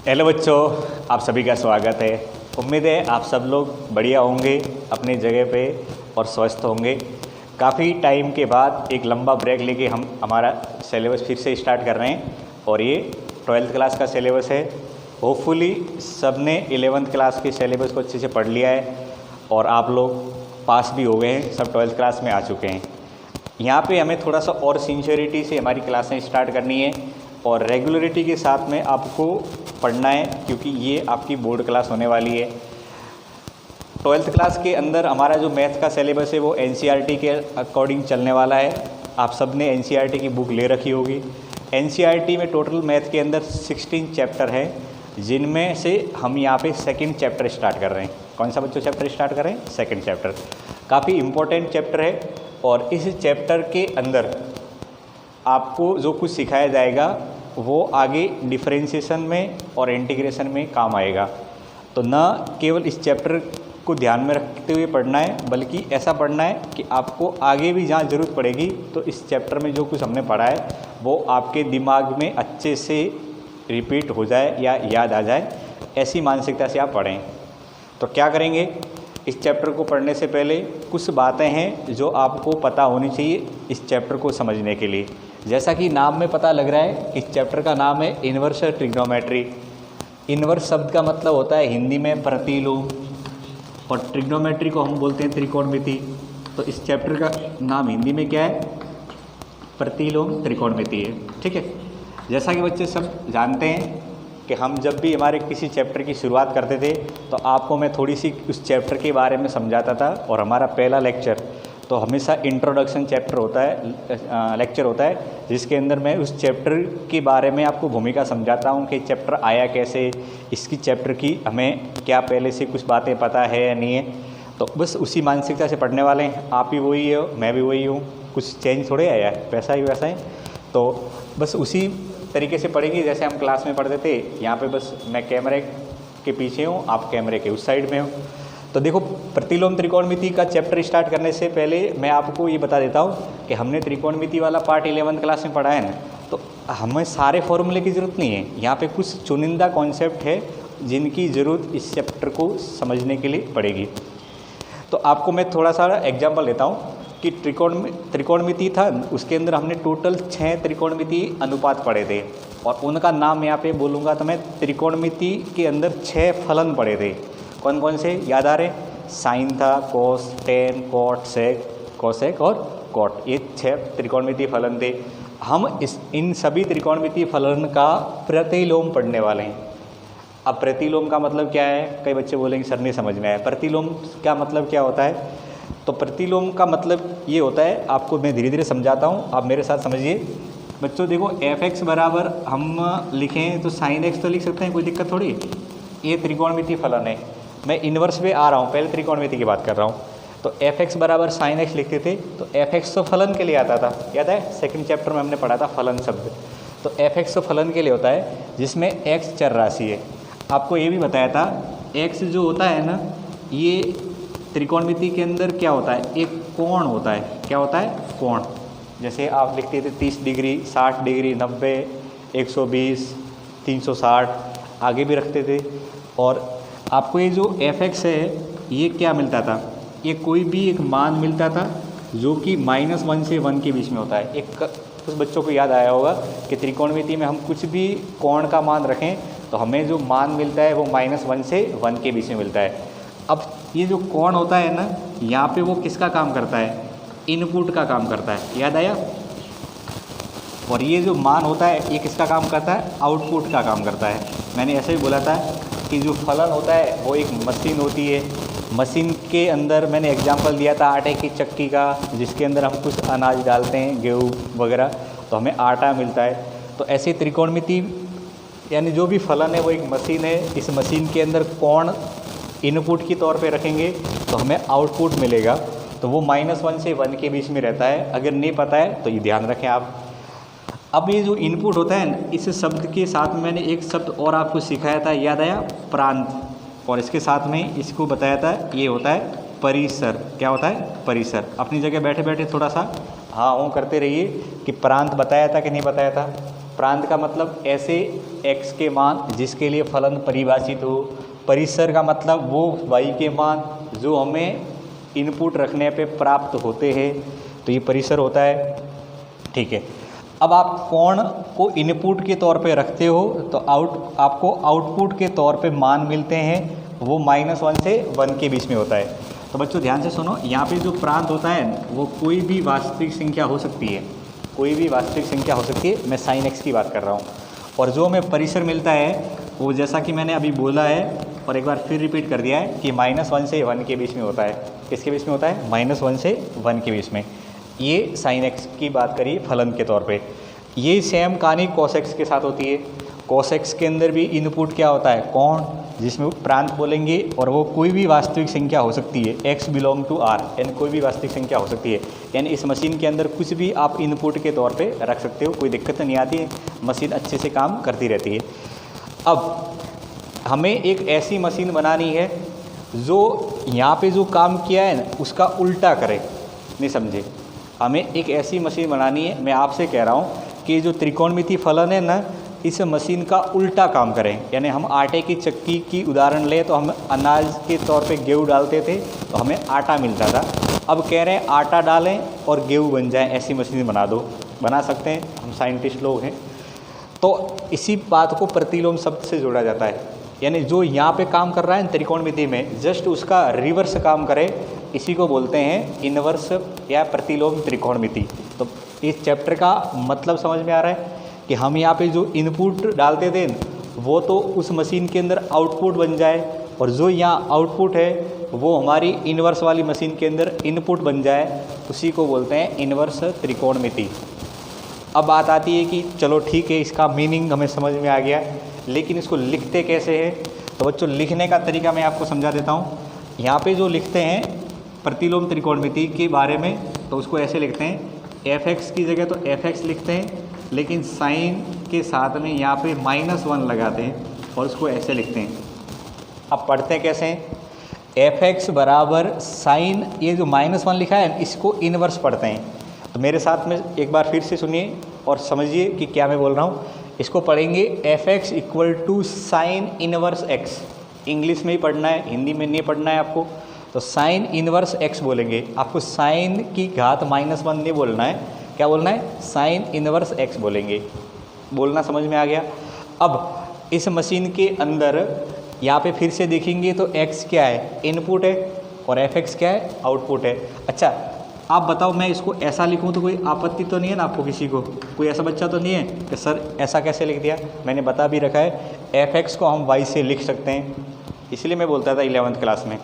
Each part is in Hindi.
हेलो बच्चों, आप सभी का स्वागत है। उम्मीद है आप सब लोग बढ़िया होंगे अपनी जगह पे और स्वस्थ होंगे। काफ़ी टाइम के बाद एक लंबा ब्रेक लेके हम हमारा सिलेबस फिर से स्टार्ट कर रहे हैं और ये 12th क्लास का सिलेबस है। होपफुली सब ने 11th क्लास के सिलेबस को अच्छे से पढ़ लिया है और आप लोग पास भी हो गए हैं, सब 12th क्लास में आ चुके हैं। यहाँ पे हमें थोड़ा सा और सिंसियरिटी से हमारी क्लासें स्टार्ट करनी है और रेगुलरिटी के साथ में आपको पढ़ना है, क्योंकि ये आपकी बोर्ड क्लास होने वाली है। 12th क्लास के अंदर हमारा जो मैथ का सिलेबस है वो एनसीईआरटी के अकॉर्डिंग चलने वाला है। आप सब ने एनसीईआरटी की बुक ले रखी होगी। एनसीईआरटी में टोटल मैथ के अंदर 16 चैप्टर हैं, जिनमें से हम यहाँ पे सेकंड चैप्टर स्टार्ट कर रहे हैं। कौन सा बच्चों चैप्टर स्टार्ट कर रहे हैं? Second chapter. काफ़ी इम्पोर्टेंट चैप्टर है और इस चैप्टर के अंदर आपको जो कुछ सिखाया जाएगा वो आगे डिफरेंशिएशन में और इंटीग्रेशन में काम आएगा। तो न केवल इस चैप्टर को ध्यान में रखते हुए पढ़ना है, बल्कि ऐसा पढ़ना है कि आपको आगे भी जहाँ ज़रूरत पड़ेगी तो इस चैप्टर में जो कुछ हमने पढ़ा है वो आपके दिमाग में अच्छे से रिपीट हो जाए या याद आ जाए, ऐसी मानसिकता से आप पढ़ें। तो क्या करेंगे, इस चैप्टर को पढ़ने से पहले कुछ बातें हैं जो आपको पता होनी चाहिए इस चैप्टर को समझने के लिए। जैसा कि नाम में पता लग रहा है, इस चैप्टर का नाम है इन्वर्स ट्रिग्नोमेट्री। इन्वर्स शब्द का मतलब होता है हिंदी में प्रतिलोम और ट्रिग्नोमेट्री को हम बोलते हैं त्रिकोणमिति। तो इस चैप्टर का नाम हिंदी में क्या है? प्रतिलोम त्रिकोणमिति है। ठीक है। जैसा कि बच्चे सब जानते हैं कि हम जब भी हमारे किसी चैप्टर की शुरुआत करते थे तो आपको मैं थोड़ी सी उस चैप्टर के बारे में समझाता था, और हमारा पहला लेक्चर तो हमेशा इंट्रोडक्शन चैप्टर होता है, लेक्चर होता है, जिसके अंदर मैं उस चैप्टर के बारे में आपको भूमिका समझाता हूँ कि चैप्टर आया कैसे, इसकी चैप्टर की हमें क्या पहले से कुछ बातें पता है या नहीं है। तो बस उसी मानसिकता से पढ़ने वाले हैं। आप भी वही हो, मैं भी वही हूँ, कुछ चेंज थोड़े आया है, वैसा ही वैसा ही। तो बस उसी तरीके से पढ़ेंगे जैसे हम क्लास में पढ़ते थे। यहाँ पे बस मैं कैमरे के पीछे हूँ, आप कैमरे के उस साइड में हो। तो देखो, प्रतिलोम त्रिकोणमिति का चैप्टर स्टार्ट करने से पहले मैं आपको ये बता देता हूँ कि हमने त्रिकोणमिति वाला पार्ट 11th क्लास में पढ़ा है ना, तो हमें सारे फॉर्मूले की ज़रूरत नहीं है। यहाँ पे कुछ चुनिंदा कॉन्सेप्ट है जिनकी ज़रूरत इस चैप्टर को समझने के लिए पड़ेगी। तो आपको मैं थोड़ा सा एग्जाम्पल लेता हूँ कि त्रिकोणमिति था, उसके अंदर हमने टोटल 6 त्रिकोणमिति अनुपात पढ़े थे और उनका नाम यहाँ पे बोलूँगा तो मैं त्रिकोणमिति के अंदर 6 फलन पढ़े थे। कौन कौन से याद आ रहे? साइन था, कोस, टेन, कॉट, सेक, कोसेक और कॉट, ये 6 त्रिकोणमिति फलन थे। हम इन सभी त्रिकोणमिति फलन का प्रतिलोम पढ़ने वाले हैं। अब प्रतिलोम का मतलब क्या है? कई बच्चे बोलेंगे सर नहीं समझ में आया। प्रतिलोम का मतलब क्या होता है? तो प्रतिलोम का मतलब ये होता है, आपको मैं धीरे धीरे समझाता हूँ, आप मेरे साथ समझिए। बच्चों देखो, f(x) बराबर हम लिखें तो sin x तो लिख सकते हैं, कोई दिक्कत थोड़ी। ये त्रिकोणमिति फलन है। मैं इन्वर्स पे आ रहा हूँ, पहले त्रिकोणमिति की बात कर रहा हूँ। तो f(x) बराबर sin x लिखते थे तो f(x) तो फलन के लिए आता था, याद है? सेकंड चैप्टर में हमने पढ़ा था फलन शब्द। तो f(x) तो फलन के लिए होता है जिसमें x चर राशि है। आपको ये भी बताया था, x जो होता है ना, ये त्रिकोणमिति के अंदर क्या होता है? एक कोण होता है। क्या होता है? कोण। जैसे आप लिखते थे 30 डिग्री, 60 डिग्री, 90, 120, 360, आगे भी रखते थे। और आपको ये जो f(x) है, ये क्या मिलता था? ये कोई भी एक मान मिलता था जो कि -1 से 1 के बीच में होता है। एक कुछ बच्चों को याद आया होगा कि त्रिकोणमिति में हम कुछ भी कोण का मान रखें तो हमें जो मान मिलता है वो -1 से 1 के बीच में मिलता है। अब ये जो कोण होता है ना, यहाँ पे वो किसका काम करता है? इनपुट का काम करता है, याद आया? और ये जो मान होता है ये किसका काम करता है? आउटपुट का काम करता है। मैंने ऐसे भी बोला था कि जो फलन होता है वो एक मशीन होती है। मशीन के अंदर मैंने एग्जांपल दिया था आटे की चक्की का, जिसके अंदर हम कुछ अनाज डालते हैं, गेहूँ वगैरह, तो हमें आटा मिलता है। तो ऐसे त्रिकोणमिति यानी जो भी फलन है वो एक मशीन है। इस मशीन के अंदर कोण इनपुट की तौर पे रखेंगे तो हमें आउटपुट मिलेगा। तो वो -1 से 1 के बीच में रहता है। अगर नहीं पता है तो ये ध्यान रखें आप। अब ये जो इनपुट होता है, इस शब्द के साथ में मैंने एक शब्द और आपको सिखाया था, याद आया? प्रांत। और इसके साथ में इसको बताया था, ये होता है परिसर। क्या होता है? परिसर। अपनी जगह बैठे बैठे थोड़ा सा हाँ हूँ करते रहिए कि प्रांत बताया था कि नहीं बताया था? प्रांत का मतलब ऐसे x के मान जिसके लिए फलन परिभाषित हो। परिसर का मतलब वो y के मान जो हमें इनपुट रखने पे प्राप्त होते हैं, तो ये परिसर होता है। ठीक है, अब आप कोण को इनपुट के तौर पे रखते हो तो आपको आउटपुट के तौर पे मान मिलते हैं, वो -1 से 1 के बीच में होता है। तो बच्चों ध्यान से सुनो, यहाँ पे जो प्रांत होता है वो कोई भी वास्तविक संख्या हो सकती है, कोई भी वास्तविक संख्या हो सकती है, मैं sin x की बात कर रहा हूँ। और जो हमें परिसर मिलता है वो जैसा कि मैंने अभी बोला है और एक बार फिर रिपीट कर दिया है कि -1 से 1 के बीच में होता है। किसके बीच में होता है? -1 से 1 के बीच में। ये sin x की बात करी फलन के तौर पे। ये सेम कहानी cos x के साथ होती है। cos x के अंदर भी इनपुट क्या होता है? कोण, जिसमें प्रांत बोलेंगे, और वो कोई भी वास्तविक संख्या हो सकती है, x बिलोंग टू r, यानी कोई भी वास्तविक संख्या हो सकती है। यानी इस मशीन के अंदर कुछ भी आप इनपुट के तौर पे रख सकते हो, कोई दिक्कत नहीं आती है, मशीन अच्छे से काम करती रहती है। अब हमें एक ऐसी मशीन बनानी है जो यहाँ पे जो काम किया है ना उसका उल्टा करे, नहीं समझे? हमें एक ऐसी मशीन बनानी है, मैं आपसे कह रहा हूँ कि जो त्रिकोणमिति फलन है ना, इस मशीन का उल्टा काम करें। यानी हम आटे की चक्की की उदाहरण लें तो हम अनाज के तौर पे गेहूँ डालते थे तो हमें आटा मिलता था। अब कह रहे हैं आटा डालें और गेहूँ बन जाए, ऐसी मशीन बना दो। बना सकते हैं, हम साइंटिस्ट लोग हैं। तो इसी बात को प्रतिलोम शब्द से जोड़ा जाता है, यानी जो यहाँ पे काम कर रहा है त्रिकोणमिति में, जस्ट उसका रिवर्स काम करे, इसी को बोलते हैं इनवर्स या प्रतिलोम त्रिकोणमिति। तो इस चैप्टर का मतलब समझ में आ रहा है कि हम यहाँ पे जो इनपुट डालते थे वो तो उस मशीन के अंदर आउटपुट बन जाए, और जो यहाँ आउटपुट है वो हमारी इनवर्स वाली मशीन के अंदर इनपुट बन जाए, उसी को बोलते हैं इनवर्स त्रिकोणमिति। अब बात आती है कि चलो ठीक है, इसका मीनिंग हमें समझ में आ गया, लेकिन इसको लिखते कैसे हैं? तो बच्चों लिखने का तरीका मैं आपको समझा देता हूँ। यहाँ पे जो लिखते हैं प्रतिलोम त्रिकोणमिति के बारे में, तो उसको ऐसे लिखते हैं, f(x) की जगह तो f(x) लिखते हैं, लेकिन साइन के साथ में यहाँ पे -1 लगाते हैं और उसको ऐसे लिखते हैं। अब पढ़ते हैं कैसे? f(x) बराबर साइन, ये जो -1 लिखा है इसको इनवर्स पढ़ते हैं। तो मेरे साथ में एक बार फिर से सुनिए और समझिए कि क्या मैं बोल रहा हूँ। इसको पढ़ेंगे f(x) = sine inverse x। English में ही पढ़ना है, हिंदी में नहीं पढ़ना है आपको। तो साइन इनवर्स x बोलेंगे, आपको साइन की घात -1 नहीं बोलना है, क्या बोलना है? साइन इनवर्स x बोलेंगे। बोलना समझ में आ गया? अब इस मशीन के अंदर यहाँ पे फिर से देखेंगे तो x क्या है? इनपुट है, और f(x) क्या है? आउटपुट है। अच्छा आप बताओ, मैं इसको ऐसा लिखूँ तो कोई आपत्ति तो नहीं है ना आपको? किसी को कोई ऐसा बच्चा तो नहीं है कि सर ऐसा कैसे लिख दिया? मैंने बता भी रखा है, f(x) को हम y से लिख सकते हैं। इसलिए मैं बोलता था 11th क्लास में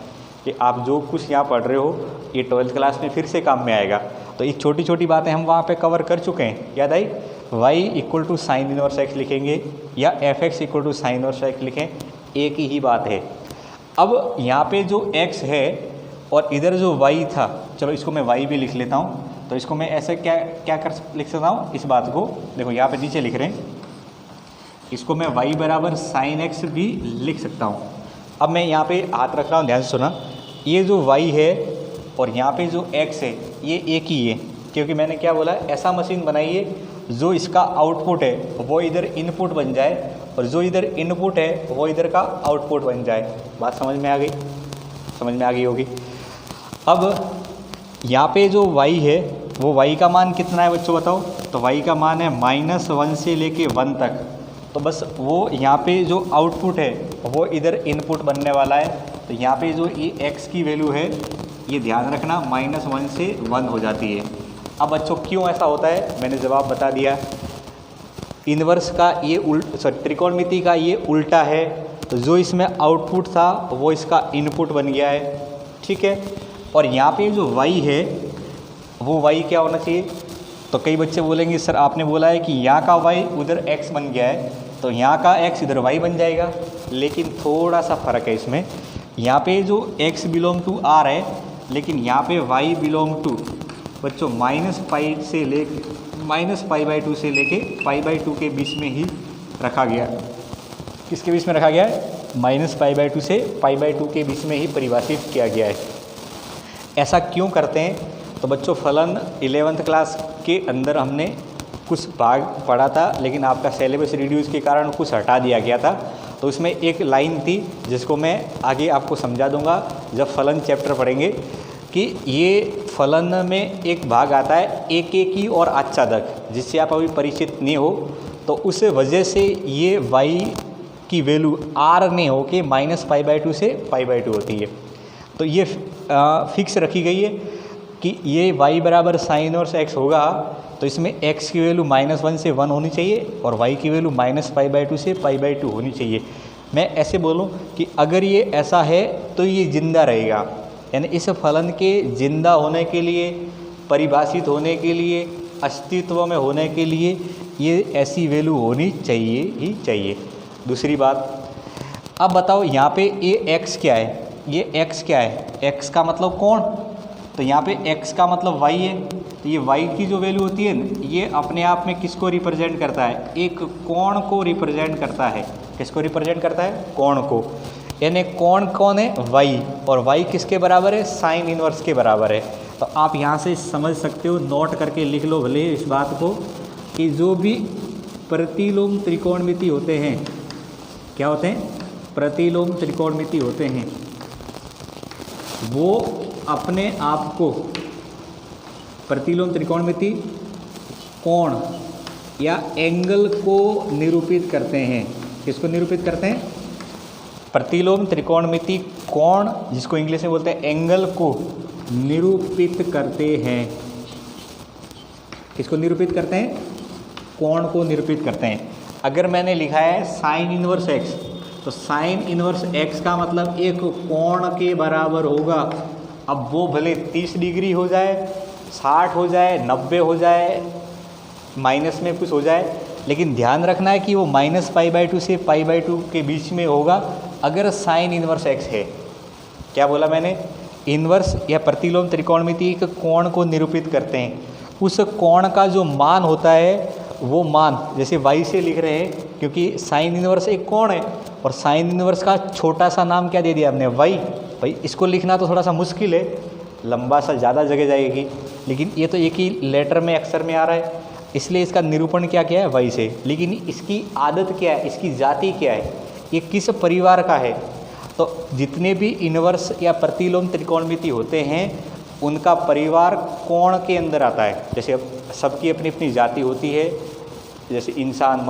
कि आप जो कुछ यहाँ पढ़ रहे हो ये 12th क्लास में फिर से काम में आएगा। तो ये छोटी छोटी बातें हम वहाँ पे कवर कर चुके हैं, याद आई? y = साइन इनवर्स x लिखेंगे या f(x) = साइन इनवर्स x लिखें, एक ही बात है। अब यहाँ पे जो x है और इधर जो y था, चलो इसको मैं y भी लिख लेता हूँ। तो इसको मैं ऐसे क्या कर लिख सकता हूँ? इस बात को देखो यहाँ पे नीचे लिख रहे हैं, इसको मैं y बराबर साइन x भी लिख सकता हूँ। अब मैं यहाँ पे हाथ रख रहा हूँ, ध्यान से सुना। ये जो y है और यहाँ पे जो x है ये एक ही है, क्योंकि मैंने क्या बोला? ऐसा मशीन बनाइए जो इसका आउटपुट है वो इधर इनपुट बन जाए, और जो इधर इनपुट है वो इधर का आउटपुट बन जाए। बात समझ में आ गई? समझ में आ गई होगी। अब यहाँ पे जो y है वो y का मान कितना है बच्चों बताओ? तो y का मान है -1 से लेके 1 तक। तो बस वो यहाँ पे जो आउटपुट है वो इधर इनपुट बनने वाला है। तो यहाँ पे जो ये x की वैल्यू है ये ध्यान रखना -1 से 1 हो जाती है। अब बच्चों क्यों ऐसा होता है मैंने जवाब बता दिया। इनवर्स का ये त्रिकोणमिति का ये उल्टा है, तो जो इसमें आउटपुट था वो इसका इनपुट बन गया है, ठीक है। और यहाँ पे जो y है वो y क्या होना चाहिए? तो कई बच्चे बोलेंगे सर आपने बोला है कि यहाँ का y उधर x बन गया है, तो यहाँ का x इधर y बन जाएगा। लेकिन थोड़ा सा फ़र्क है इसमें, यहाँ पे जो x बिलोंग टू r है, लेकिन यहाँ पे y बिलोंग टू बच्चों -π से लेके -π/2 से लेके π/2 के बीच में ही रखा गया। किसके बीच में रखा गया है? -π/2 से π/2 के बीच में ही परिभाषित किया गया है। ऐसा क्यों करते हैं? तो बच्चों फलन 11th क्लास के अंदर हमने कुछ भाग पढ़ा था, लेकिन आपका सिलेबस रिड्यूस के कारण कुछ हटा दिया गया था। तो उसमें एक लाइन थी जिसको मैं आगे आपको समझा दूंगा जब फलन चैप्टर पढ़ेंगे, कि ये फलन में एक भाग आता है एक की और आच्छादक, जिससे आप अभी परिचित नहीं हो। तो उस वजह से ये y की वैल्यू r नहीं हो के -π/2 से π/2 होती है। तो ये फिक्स रखी गई है कि ये y बराबर साइन इनवर्स x होगा, तो इसमें x की वैल्यू -1 से 1 होनी चाहिए और y की वैल्यू -π/2 से π/2 होनी चाहिए। मैं ऐसे बोलूं कि अगर ये ऐसा है तो ये जिंदा रहेगा, यानी इस फलन के जिंदा होने के लिए, परिभाषित होने के लिए, अस्तित्व में होने के लिए ये ऐसी वैल्यू होनी चाहिए ही चाहिए। दूसरी बात, अब बताओ यहाँ पे ये x क्या है, ये x क्या है, x का मतलब कोण, तो यहाँ पे x का मतलब y है। तो ये y की जो वैल्यू होती है ना, ये अपने आप में किसको रिप्रेजेंट करता है, एक कोण को रिप्रेजेंट करता है। किसको रिप्रेजेंट करता है, कोण को, यानी कोण कौन है, y, और y किसके बराबर है, साइन इनवर्स के बराबर है। तो आप यहाँ से समझ सकते हो, नोट करके लिख लो भले इस बात को, कि जो भी प्रतिलोम त्रिकोणमिति होते हैं, क्या होते हैं, प्रतिलोम त्रिकोणमिति होते हैं, वो अपने आप को प्रतिलोम त्रिकोणमिति कोण या एंगल को निरूपित करते हैं। किसको निरूपित करते हैं, प्रतिलोम त्रिकोणमिति कोण, जिसको इंग्लिश में बोलते हैं एंगल, को निरूपित करते हैं। किसको निरूपित करते हैं, कोण को निरूपित करते हैं। अगर मैंने लिखा है साइन इनवर्स x, तो साइन इनवर्स x का मतलब एक कोण के बराबर होगा। अब वो भले 30 डिग्री हो जाए, 60 हो जाए, 90 हो जाए, माइनस में कुछ हो जाए, लेकिन ध्यान रखना है कि वो -π/2 से π/2 के बीच में होगा अगर साइन इनवर्स x है। क्या बोला मैंने, इनवर्स या प्रतिलोम त्रिकोणमिति एक कोण को निरूपित करते हैं। उस कोण का जो मान होता है, वो मान जैसे y से लिख रहे हैं, क्योंकि साइन इनवर्स एक कोण है और साइन इनवर्स का छोटा सा नाम क्या दे दिया हमने, y। भाई इसको लिखना तो थोड़ा सा मुश्किल है, लंबा सा ज़्यादा जगह जाएगी, लेकिन ये तो एक ही लेटर में अक्षर में आ रहा है, इसलिए इसका निरूपण क्या किया है, y से। लेकिन इसकी आदत क्या है, इसकी जाति क्या है, ये किस परिवार का है। तो जितने भी इनवर्स या प्रतिलोम त्रिकोणमिति होते हैं, उनका परिवार कोण के अंदर आता है। जैसे अब सबकी अपनी अपनी जाति होती है, जैसे इंसान,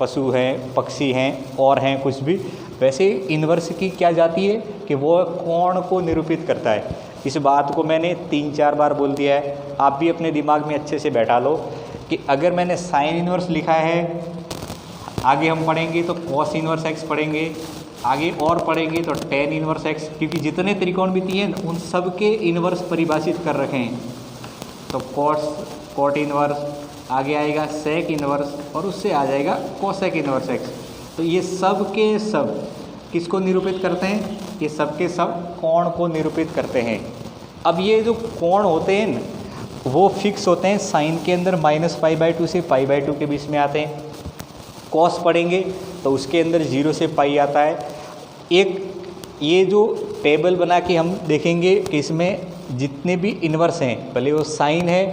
पशु हैं, पक्षी हैं और हैं कुछ भी, वैसे इनवर्स की क्या जाती है कि वो कोण को निरूपित करता है। इस बात को मैंने 3-4 बार बोल दिया है, आप भी अपने दिमाग में अच्छे से बैठा लो कि अगर मैंने साइन इनवर्स लिखा है, आगे हम पढ़ेंगे तो कॉस इनवर्स x पढ़ेंगे, आगे और पढ़ेंगे तो टेन इनवर्स x, क्योंकि जितने त्रिकोणमिति हैं उन सब के इनवर्स परिभाषित कर रखे हैं। तो कॉट इनवर्स, आगे आएगा सेक इनवर्स और उससे आ जाएगा कोसेक इनवर्स x। तो ये सब के सब किसको निरूपित करते हैं, ये सब के सब कोण को निरूपित करते हैं। अब ये जो कोण होते हैं वो फिक्स होते हैं, साइन के अंदर -π/2 से π/2 के बीच में आते हैं। कॉस पढ़ेंगे तो उसके अंदर 0 से पाई आता है। एक ये जो टेबल बना के हम देखेंगे कि इसमें जितने भी इन्वर्स हैं, भले वो साइन है,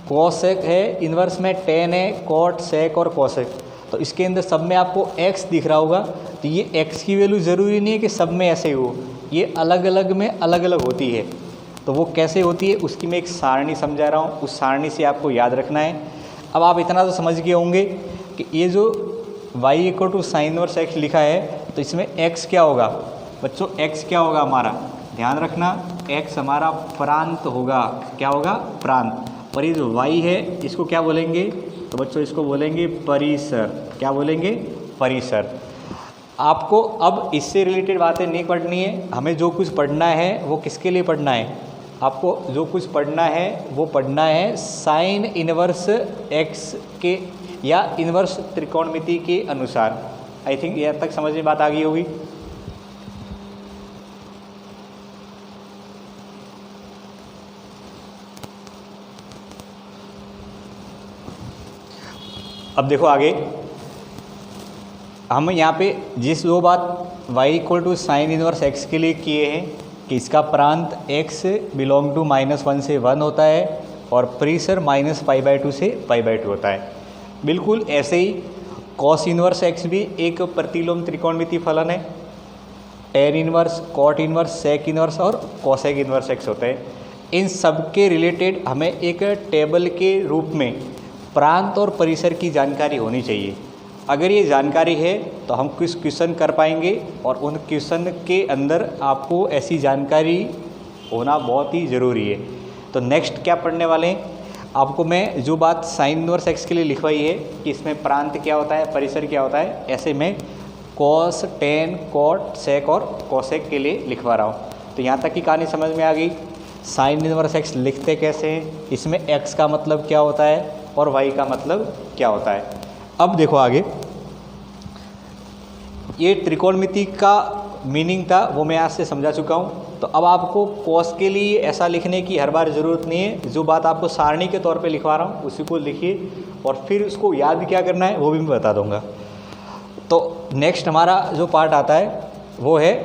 कोसेक है, इन्वर्स में टेन है, कॉट, सेक और कोसेक, तो इसके अंदर सब में आपको x दिख रहा होगा। तो ये x की वैल्यू ज़रूरी नहीं है कि सब में ऐसे ही हो, ये अलग अलग में अलग अलग होती है। तो वो कैसे होती है उसकी मैं एक सारणी समझा रहा हूँ, उस सारणी से आपको याद रखना है। अब आप इतना तो समझ गए होंगे कि ये जो y = साइन इनवर्स x लिखा है, तो इसमें x क्या होगा बच्चों, x क्या होगा हमारा, ध्यान रखना, x हमारा प्रांत होगा। क्या होगा, प्रांत। और ये जो y है इसको क्या बोलेंगे, तो बच्चों इसको बोलेंगे परिसर। क्या बोलेंगे, परिसर। आपको अब इससे रिलेटेड बातें नहीं पढ़नी है, हमें जो कुछ पढ़ना है वो किसके लिए पढ़ना है, आपको जो कुछ पढ़ना है वो पढ़ना है साइन इनवर्स x के या इनवर्स त्रिकोणमिति के अनुसार। आई थिंक यहाँ तक समझ में बात आ गई होगी। अब देखो आगे हम यहाँ पे जिस दो बात y = साइन इनवर्स x के लिए किए हैं कि इसका प्रांत x बिलोंग टू -1 से 1 होता है और परिसर माइनस π/2 से π/2 होता है। बिल्कुल ऐसे ही कॉस इनवर्स एक्स भी एक प्रतिलोम त्रिकोणमितीय फलन है। Tan inverse, cot inverse, sec inverse और कोसेक इनवर्स एक्स होते हैं। इन सब के रिलेटेड हमें एक टेबल के रूप में प्रांत और परिसर की जानकारी होनी चाहिए। अगर ये जानकारी है तो हम कुछ क्वेश्चन कर पाएंगे और उन क्वेश्चन के अंदर आपको ऐसी जानकारी होना बहुत ही ज़रूरी है। तो नेक्स्ट क्या पढ़ने वाले हैं, आपको मैं जो बात साइन इनवर्स एक्स के लिए लिखवाई है कि इसमें प्रांत क्या होता है, परिसर क्या होता है, ऐसे मैं कॉस, टेन, कॉट, सेक और कोसेक के लिए लिखवा रहा हूँ। तो यहाँ तक की कहानी समझ में आ गई। साइन इनवर्स एक्स लिखते कैसे हैं, इसमें एक्स का मतलब क्या होता है और वाई का मतलब क्या होता है। अब देखो आगे, ये त्रिकोणमिति का मीनिंग था वो मैं आज से समझा चुका हूँ। तो अब आपको कॉस के लिए ऐसा लिखने की हर बार ज़रूरत नहीं है। जो बात आपको सारणी के तौर पे लिखवा रहा हूँ उसी को लिखिए और फिर उसको याद क्या करना है वो भी मैं बता दूँगा। तो नेक्स्ट हमारा जो पार्ट आता है वो है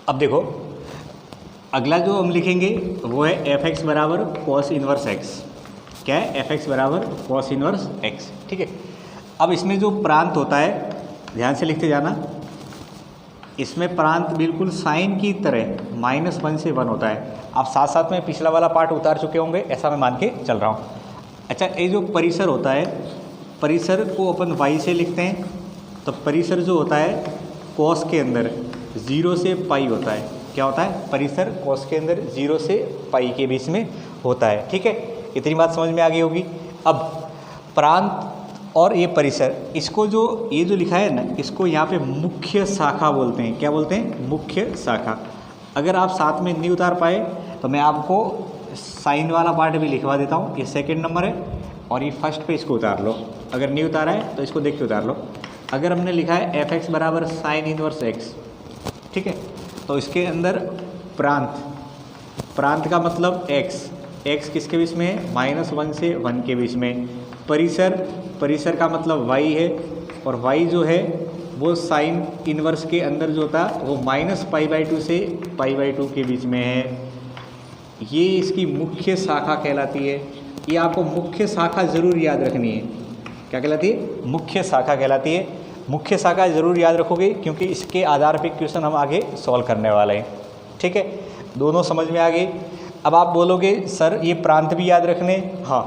अब देखो अगला जो हम लिखेंगे वो है एफ एक्स बराबर कॉस इनवर्स एक्स। क्या है, एफ एक्स बराबर कॉस इनवर्स एक्स। ठीक है, अब इसमें जो प्रांत होता है ध्यान से लिखते जाना, इसमें प्रांत बिल्कुल साइन की तरह -1 से 1 होता है। आप साथ साथ में पिछला वाला पार्ट उतार चुके होंगे ऐसा मैं मान के चल रहा हूँ। अच्छा, ये जो परिसर होता है, परिसर को अपन y से लिखते हैं। तो परिसर जो होता है कॉस के अंदर 0 से पाई होता है। क्या होता है, परिसर कॉस के अंदर 0 से पाई के बीच में होता है। ठीक है, इतनी बात समझ में आ गई होगी। अब प्रांत और ये परिसर, इसको जो ये जो लिखा है ना, इसको यहाँ पे मुख्य शाखा बोलते हैं। क्या बोलते हैं, मुख्य शाखा। अगर आप साथ में नहीं उतार पाए तो मैं आपको साइन वाला पार्ट भी लिखवा देता हूँ। ये सेकंड नंबर है और ये फर्स्ट पे इसको उतार लो। अगर नहीं उतारा है तो इसको देख के उतार लो। अगर हमने लिखा है एफ एक्स बराबर साइन इनवर्स एक्स, ठीक है, तो इसके अंदर प्रांत, प्रांत का मतलब एक्स, एक्स किसके बीच में है, -1 से 1 के बीच में। परिसर, परिसर का मतलब वाई है और वाई जो है वो साइन इनवर्स के अंदर जो होता है वो -π/2 से π/2 के बीच में है। ये इसकी मुख्य शाखा कहलाती है। ये आपको मुख्य शाखा ज़रूर याद रखनी है। क्या कहलाती है, मुख्य शाखा कहलाती है। मुख्य शाखा ज़रूर याद रखोगे क्योंकि इसके आधार पे क्वेश्चन हम आगे सॉल्व करने वाले हैं। ठीक है, दोनों समझ में आ गई। अब आप बोलोगे सर ये प्रांत भी याद रखने, हाँ,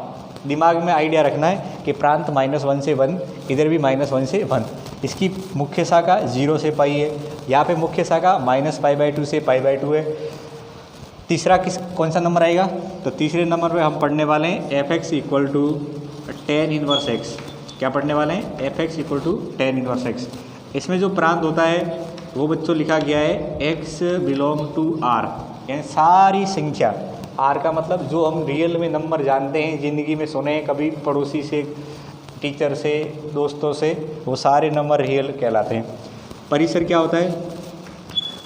दिमाग में आइडिया रखना है कि प्रांत -1 से 1, इधर भी -1 से 1। इसकी मुख्य शाखा 0 से पाई है, यहाँ पे मुख्य शाखा -π/2 से π/2 है। तीसरा कौन सा नंबर आएगा, तो तीसरे नंबर पे हम पढ़ने वाले हैं f x equal to tan inverse x. क्या पढ़ने वाले हैं, f x equal to tan inverse x. इसमें जो प्रांत होता है वो बच्चों लिखा गया है एक्स बिलोंग टू आर, यानी सारी संख्या। आर का मतलब जो हम रियल में नंबर जानते हैं, ज़िंदगी में सुने हैं कभी पड़ोसी से, टीचर से, दोस्तों से, वो सारे नंबर रियल कहलाते हैं। परिसर क्या होता है,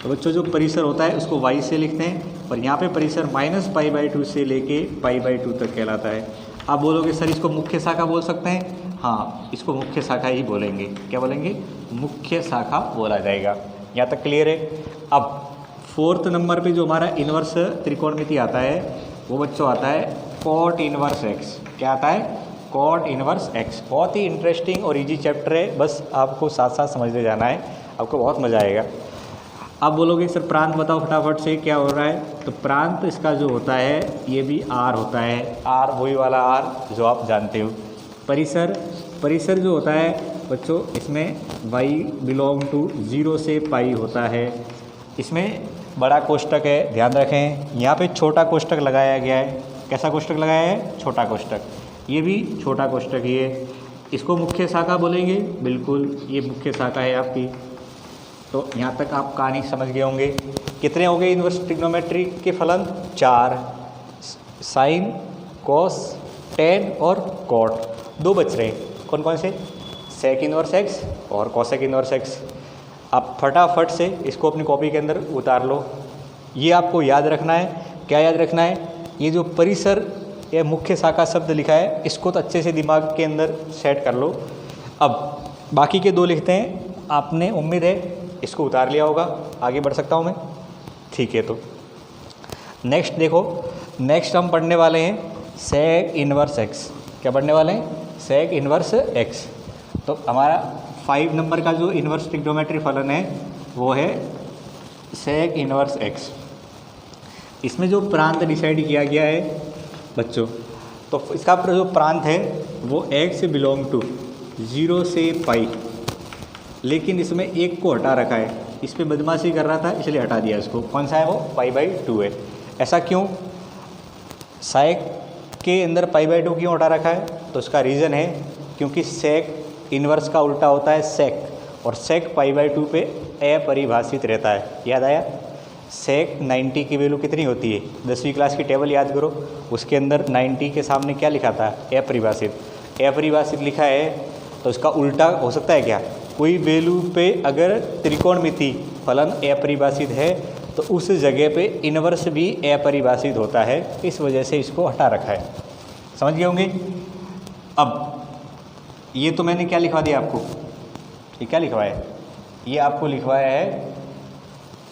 तो बच्चों जो परिसर होता है उसको y से लिखते हैं और यहाँ पे परिसर -π/2 से लेके π/2 तक कहलाता है। आप बोलोगे सर इसको मुख्य शाखा बोल सकते हैं, हाँ, इसको मुख्य शाखा ही बोलेंगे। क्या बोलेंगे, मुख्य शाखा बोला जाएगा। यहाँ तक क्लियर है। अब फोर्थ नंबर पे जो हमारा इनवर्स त्रिकोणमिति आता है वो बच्चों आता है कॉट इनवर्स एक्स। क्या आता है, कॉट इनवर्स एक्स। बहुत ही इंटरेस्टिंग और इजी चैप्टर है, बस आपको साथ साथ समझते जाना है, आपको बहुत मज़ा आएगा। आप बोलोगे सर प्रांत बताओ फटाफट से क्या हो रहा है, तो प्रांत इसका जो होता है ये भी आर होता है। आर वही वाला आर जो आप जानते हो। परिसर, परिसर जो होता है बच्चों इसमें y बिलोंग टू 0 से पाई होता है। इसमें बड़ा कोष्टक है, ध्यान रखें, यहाँ पे छोटा कोष्टक लगाया गया है। कैसा कोष्टक लगाया है, छोटा कोष्टक। ये भी छोटा कोष्टक ही है। इसको मुख्य शाखा बोलेंगे, बिल्कुल ये मुख्य शाखा है आपकी। तो यहाँ तक आप कहानी समझ गए होंगे। कितने हो गए इनवर्स ट्रिग्नोमेट्री के फलन, 4, साइन, कॉस, टेन और कॉट। 2 बच रहे हैं, कौन कौन से, सेक इनवर्स एक्स और कोसेक इनवर्स एक्स। आप फटाफट से इसको अपनी कॉपी के अंदर उतार लो। ये आपको याद रखना है। क्या याद रखना है, ये जो परिसर ये मुख्य शाखा शब्द लिखा है, इसको तो अच्छे से दिमाग के अंदर सेट कर लो। अब बाकी के 2 लिखते हैं, आपने उम्मीद है इसको उतार लिया होगा, आगे बढ़ सकता हूँ मैं, ठीक है। तो नेक्स्ट देखो, नेक्स्ट हम पढ़ने वाले हैं सेक इन्वर्स एक्स। क्या पढ़ने वाले हैं? Sec inverse x. तो हमारा 5 नंबर का जो इन्वर्स ट्रिग्नोमेट्री फलन है वो है सेक इन्वर्स एक्स। इसमें जो प्रांत डिसाइड किया गया है बच्चों, तो इसका जो प्रांत है वो एक्स बिलोंग टू 0 से पाई, लेकिन इसमें एक को हटा रखा है, इस पर बदमाशी कर रहा था इसलिए हटा दिया इसको। कौन सा है वो? पाई/2 है। ऐसा क्यों? सेक के अंदर पाई/2 क्यों हटा रखा है? तो इसका रीज़न है क्योंकि सेक इन्वर्स का उल्टा होता है सेक, और सेक पाई/2 पे अपरिभाषित रहता है। याद आया? सेक 90 की वैल्यू कितनी होती है? 10वीं क्लास की टेबल याद करो, उसके अंदर 90 के सामने क्या लिखा था? अपरिभाषित। अपरिभाषित लिखा है तो इसका उल्टा हो सकता है क्या? कोई वैल्यू पे अगर त्रिकोणमिति फलन अपरिभाषित है तो उस जगह पे इन्वर्स भी अपरिभाषित होता है, इस वजह से इसको हटा रखा है। समझ गए होंगे? अब ये तो मैंने क्या लिखवा दिया आपको? ये क्या लिखवाया है? ये आपको लिखवाया है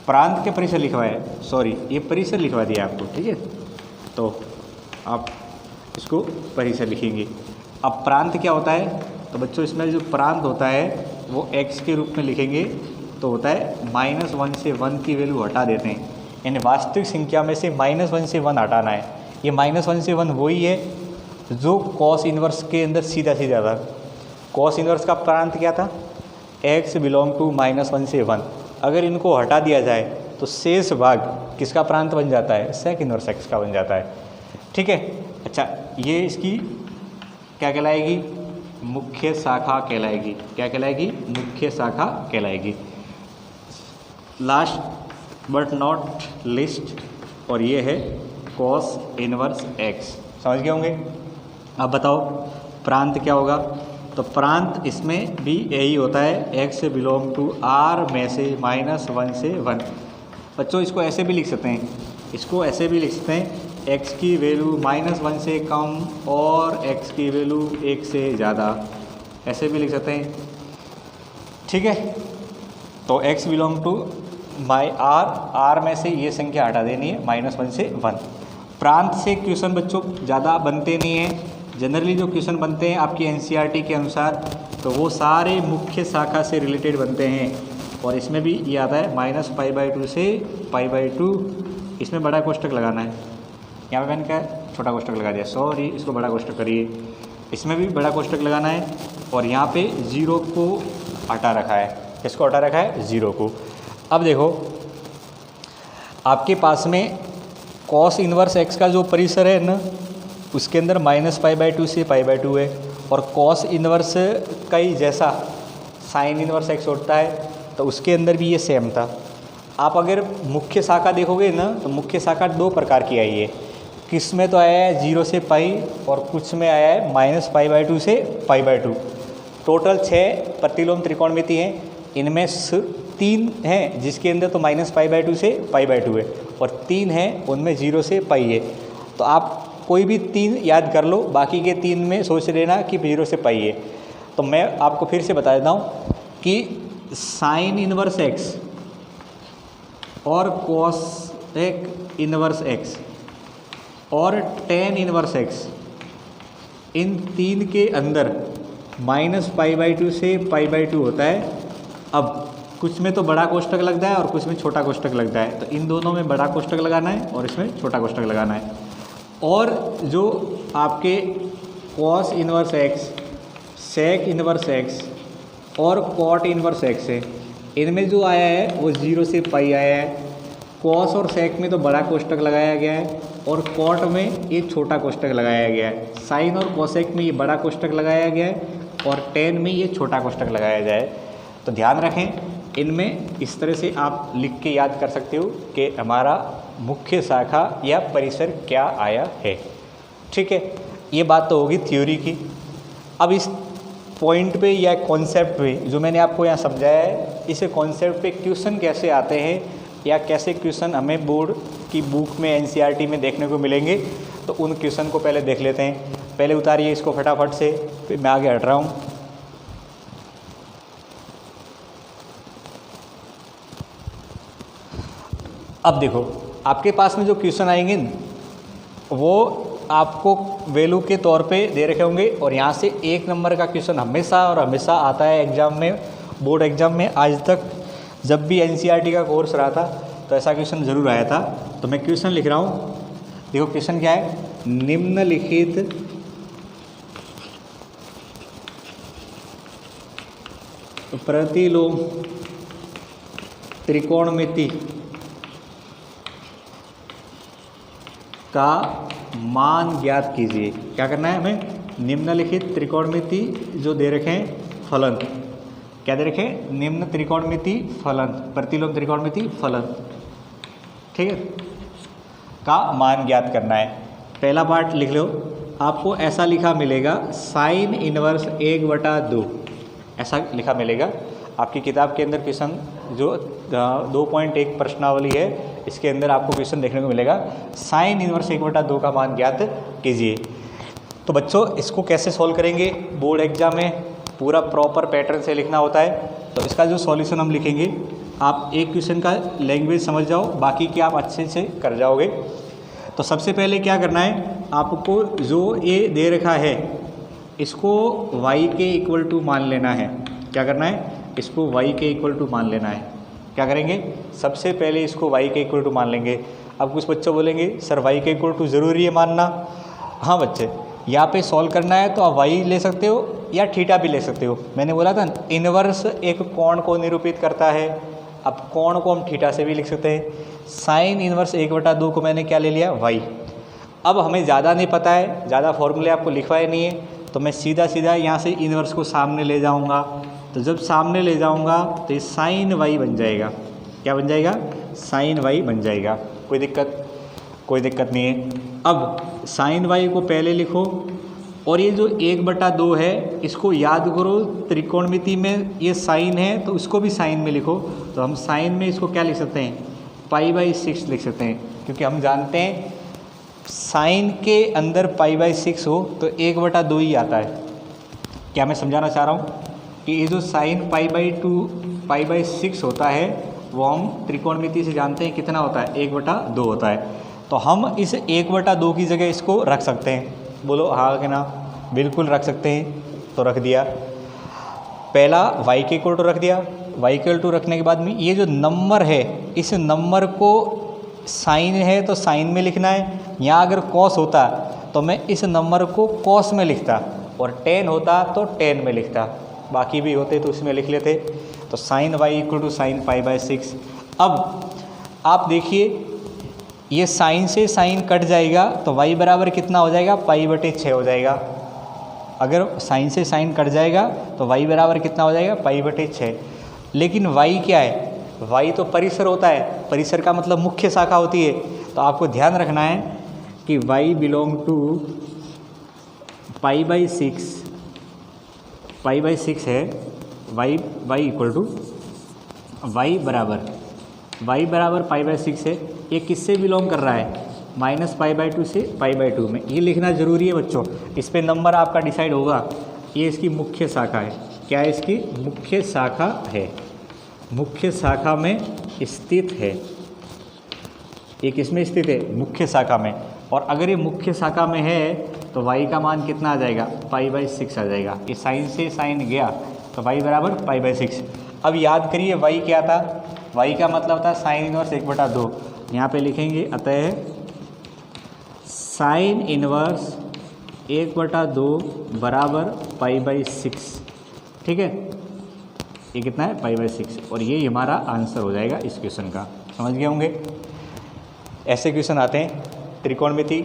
प्रांत के परिसर लिखवाया है, सॉरी ये परिसर लिखवा दिया आपको, ठीक है। तो आप इसको परिसर लिखेंगे। अब प्रांत क्या होता है? तो बच्चों इसमें जो प्रांत होता है वो x के रूप में लिखेंगे, तो होता है -1 से 1 की वैल्यू हटा देते हैं, यानी वास्तविक संख्या में से -1 से 1 हटाना है। ये -1 से 1 वही है जो कॉस इन्वर्स के अंदर सीधा सीधा था। कॉस इन्वर्स का प्रांत क्या था? x बिलोंग टू -1 से 1। अगर इनको हटा दिया जाए तो शेष भाग किसका प्रांत बन जाता है? सेक इन्वर्स एक्स का बन जाता है, ठीक है। अच्छा, ये इसकी क्या कहलाएगी? मुख्य शाखा कहलाएगी। क्या कहलाएगी? मुख्य शाखा कहलाएगी। लास्ट बट नॉट लिस्ट, और ये है कॉस इन्वर्स एक्स। समझ गए होंगे? अब बताओ प्रांत क्या होगा? तो प्रांत इसमें भी यही होता है, एक्स बिलोंग टू आर में से -1 से 1। बच्चों इसको ऐसे भी लिख सकते हैं, इसको ऐसे भी लिख सकते हैं, x की वैल्यू -1 से कम और x की वैल्यू 1 से ज़्यादा, ऐसे भी लिख सकते हैं, ठीक है। तो x बिलोंग टू आर में से ये संख्या हटा देनी है, -1 से 1। प्रांत से क्वेश्चन बच्चों ज़्यादा बनते नहीं हैं। जनरली जो क्वेश्चन बनते हैं आपकी एनसीईआरटी के अनुसार, तो वो सारे मुख्य शाखा से रिलेटेड बनते हैं। और इसमें भी ये आता है -π/2 से π/2, इसमें बड़ा कोष्टक लगाना है। यहाँ पे मैंने क्या छोटा कोष्टक लगा दिया, सॉरी, इसको बड़ा कोष्टक करिए। इसमें भी बड़ा कोष्टक लगाना है, और यहाँ पे 0 को हटा रखा है। किसको हटा रखा है? 0 को। अब देखो आपके पास में कॉस इन्वर्स एक्स का जो परिसर है ना, उसके अंदर -π/2 से π/2 है, और कॉस इन्वर्स का ही जैसा साइन इन्वर्स एक्स होता है, तो उसके अंदर भी ये सेम था। आप अगर मुख्य शाखा देखोगे ना, तो मुख्य शाखा 2 प्रकार की आई है। किस में तो आया है 0 से पाई, और कुछ में आया है -π/2 से π/2। टोटल 6 प्रतिलोम त्रिकोणमिति हैं, इनमें 3 हैं जिसके अंदर तो -π/2 से π/2 है, और 3 हैं उनमें 0 से पाई है। तो आप कोई भी 3 याद कर लो, बाकी के 3 में सोच लेना कि 0 से पाई है। तो मैं आपको फिर से बता देता हूँ कि साइन इन्वर्स एक्स और कॉसेक इन्वर्स एक्स और टेन इन्वर्स एक्स, इन 3 के अंदर -π/2 से π/2 होता है। अब कुछ में तो बड़ा कोष्टक लगता है और कुछ में छोटा कोष्टक लगता है, तो इन दोनों में बड़ा कोष्टक लगाना है और इसमें छोटा कोष्टक लगाना है। और जो आपके cos inverse x, sec inverse x और कॉट इन्वर्स एक्स है, इनमें जो आया है वो 0 से पाई आया है। कॉस और सेक में तो बड़ा कोष्टक लगाया गया है, और कॉट में ये छोटा कोष्टक लगाया गया है। साइन और कोसेक में ये बड़ा कोष्टक लगाया गया है, और टेन में ये छोटा कोष्टक लगाया जाए। तो ध्यान रखें, इनमें इस तरह से आप लिख के याद कर सकते हो कि हमारा मुख्य शाखा या परिसर क्या आया है, ठीक है। ये बात तो होगी थ्योरी की। अब इस पॉइंट पे या कॉन्सेप्ट पे जो मैंने आपको यहाँ समझाया है, इस कॉन्सेप्ट पे क्वेश्चन कैसे आते हैं या कैसे क्वेश्चन हमें बोर्ड की बुक में एनसीईआरटी में देखने को मिलेंगे, तो उन क्वेश्चन को पहले देख लेते हैं। पहले उतारिए इसको फटाफट से, फिर मैं आगे हट रहा हूँ। अब देखो आपके पास में जो क्वेश्चन आएंगे वो आपको वैल्यू के तौर पे दे रखे होंगे, और यहाँ से 1 नंबर का क्वेश्चन हमेशा और हमेशा आता है एग्ज़ाम में, बोर्ड एग्ज़ाम में। आज तक जब भी एनसीईआरटी का कोर्स रहा था तो ऐसा क्वेश्चन ज़रूर आया था। तो मैं क्वेश्चन लिख रहा हूँ, देखो क्वेश्चन क्या है, निम्नलिखित प्रतिलोम त्रिकोणमिति का मान ज्ञात कीजिए। क्या करना है हमें, निम्नलिखित त्रिकोणमिति जो दे रखे हैं फलन, क्या दे रखे हैं, निम्न त्रिकोणमिति फलन, प्रतिलोम त्रिकोणमिति फलन, ठीक है, का मान ज्ञात करना है। पहला पार्ट लिख लो, आपको ऐसा लिखा मिलेगा साइन इनवर्स 1/2, ऐसा लिखा मिलेगा आपकी किताब के अंदर। क्वेश्चन जो 2.1 प्रश्नावली है इसके अंदर आपको क्वेश्चन देखने को मिलेगा, साइन इनवर्स 1/2 का मान ज्ञात कीजिए। तो बच्चों इसको कैसे सॉल्व करेंगे, बोर्ड एग्जाम में पूरा प्रॉपर पैटर्न से लिखना होता है। तो इसका जो सॉल्यूशन हम लिखेंगे, आप एक क्वेश्चन का लैंग्वेज समझ जाओ, बाकी की आप अच्छे से कर जाओगे। तो सबसे पहले क्या करना है, आपको जो ये दे रखा है इसको y के इक्वल टू मान लेना है। क्या करना है, इसको y के इक्वल टू मान लेना है। क्या करेंगे, सबसे पहले इसको y के इक्वल टू मान लेंगे। अब कुछ बच्चों बोलेंगे सर y के इक्वल टू ज़रूरी है मानना। हाँ बच्चे, यहाँ पे सॉल्व करना है तो आप y ले सकते हो या थीटा भी ले सकते हो। मैंने बोला था इनवर्स एक कोण को निरूपित करता है, अब कोण को हम थीटा से भी लिख सकते हैं। साइन इनवर्स 1/2 को मैंने क्या ले लिया, y। अब हमें ज़्यादा नहीं पता है, ज़्यादा फॉर्मूले आपको लिखवाए नहीं है, तो मैं सीधा सीधा यहाँ से इनवर्स को सामने ले जाऊँगा। तो जब सामने ले जाऊँगा तो ये साइन y बन जाएगा। क्या बन जाएगा, साइन y बन जाएगा। कोई दिक्कत नहीं है। अब साइन y को पहले लिखो, और ये जो 1/2 है इसको याद करो, त्रिकोणमिति में ये साइन है तो उसको भी साइन में लिखो। तो हम साइन में इसको क्या लिख सकते हैं, π/6 लिख सकते हैं, क्योंकि हम जानते हैं साइन के अंदर π/6 हो तो 1/2 ही आता है। क्या मैं समझाना चाह रहा हूँ कि ये जो साइन π/6 होता है वो हम त्रिकोणमिति से जानते हैं कितना होता है, 1/2 होता है। तो हम इस 1/2 की जगह इसको रख सकते हैं। बोलो हाँ कि ना, बिल्कुल रख सकते हैं। तो रख दिया, पहला y के इक्वल टू रख दिया। y के इक्वल टू रखने के बाद में ये जो नंबर है, इस नंबर को साइन है तो साइन में लिखना है। यहाँ अगर कॉस होता तो मैं इस नंबर को कॉस में लिखता, और टेन होता तो टेन में लिखता, बाकी भी होते तो उसमें लिख लेते। तो sine y equal to sine π/6। अब आप देखिए ये साइन से साइन कट जाएगा तो y बराबर कितना हो जाएगा, π/6 हो जाएगा। अगर साइन से साइन कट जाएगा तो y बराबर कितना हो जाएगा, π/6। लेकिन y क्या है, y तो परिसर होता है, परिसर का मतलब मुख्य शाखा होती है। तो आपको ध्यान रखना है कि y बिलोंग टू π/6 है, y इक्वल टू y बराबर π/6 है। ये किससे बिलोंग कर रहा है, -π/2 से π/2 में। ये लिखना ज़रूरी है बच्चों, इस पे नंबर आपका डिसाइड होगा। ये इसकी मुख्य शाखा है। क्या है, इसकी मुख्य शाखा है, मुख्य शाखा में स्थित है। ये किसमें स्थित है, मुख्य शाखा में। और अगर ये मुख्य शाखा में है तो y का मान कितना आ जाएगा, π/6 आ जाएगा। ये साइन से साइन गया तो y बराबर π/6। अब याद करिए y क्या था, y का मतलब था साइन इनवर्स 1/2। यहाँ पे लिखेंगे अतः साइन इनवर्स 1/2 बराबर π/6। ठीक है, ये कितना है, π/6, और ये हमारा आंसर हो जाएगा इस क्वेश्चन का। समझ गए होंगे। ऐसे क्वेश्चन आते हैं, त्रिकोणमिति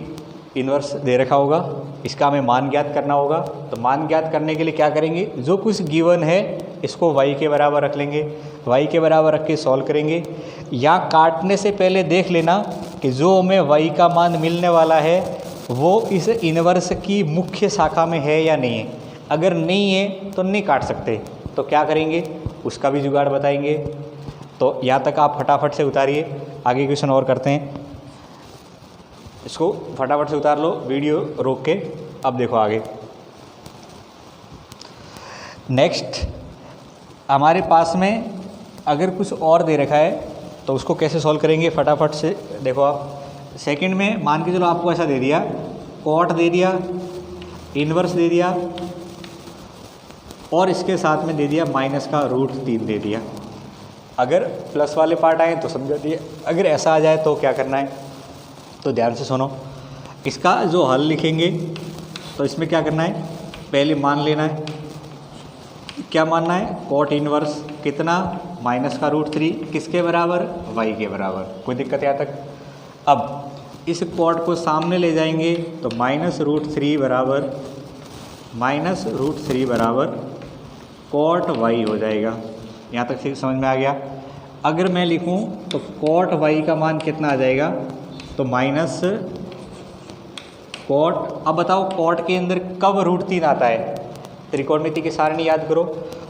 इनवर्स दे रखा होगा, इसका हमें मान ज्ञात करना होगा। तो मान ज्ञात करने के लिए क्या करेंगे, जो कुछ गिवन है इसको y के बराबर रख लेंगे, y के बराबर रख के सॉल्व करेंगे। या काटने से पहले देख लेना कि जो हमें y का मान मिलने वाला है वो इस इनवर्स की मुख्य शाखा में है या नहीं है। अगर नहीं है तो नहीं काट सकते, तो क्या करेंगे उसका भी जुगाड़ बताएंगे। तो यहाँ तक आप फटाफट से उतारिए, आगे क्वेश्चन और करते हैं। इसको फटाफट से उतार लो, वीडियो रोक के। अब देखो आगे। नेक्स्ट हमारे पास में अगर कुछ और दे रखा है तो उसको कैसे सॉल्व करेंगे, फटाफट से देखो आप। सेकंड में मान के चलो आपको ऐसा दे दिया, कॉट दे दिया, इन्वर्स दे दिया और इसके साथ में दे दिया माइनस का √3 दे दिया। अगर प्लस वाले पार्ट आए तो समझा दिए, अगर ऐसा आ जाए तो क्या करना है, तो ध्यान से सुनो। इसका जो हल लिखेंगे तो इसमें क्या करना है, पहले मान लेना है, क्या मानना है, कॉट इन्वर्स कितना, माइनस का √3 किसके बराबर, y के बराबर। कोई दिक्कत यहाँ तक। अब इस कॉट को सामने ले जाएंगे तो -√3 बराबर कॉट y हो जाएगा। यहाँ तक समझ में आ गया। अगर मैं लिखूँ तो कॉट y का मान कितना आ जाएगा, तो माइनस कॉट। अब बताओ कॉट के अंदर कब √3 आता है, त्रिकोणमिति की सारणी याद करो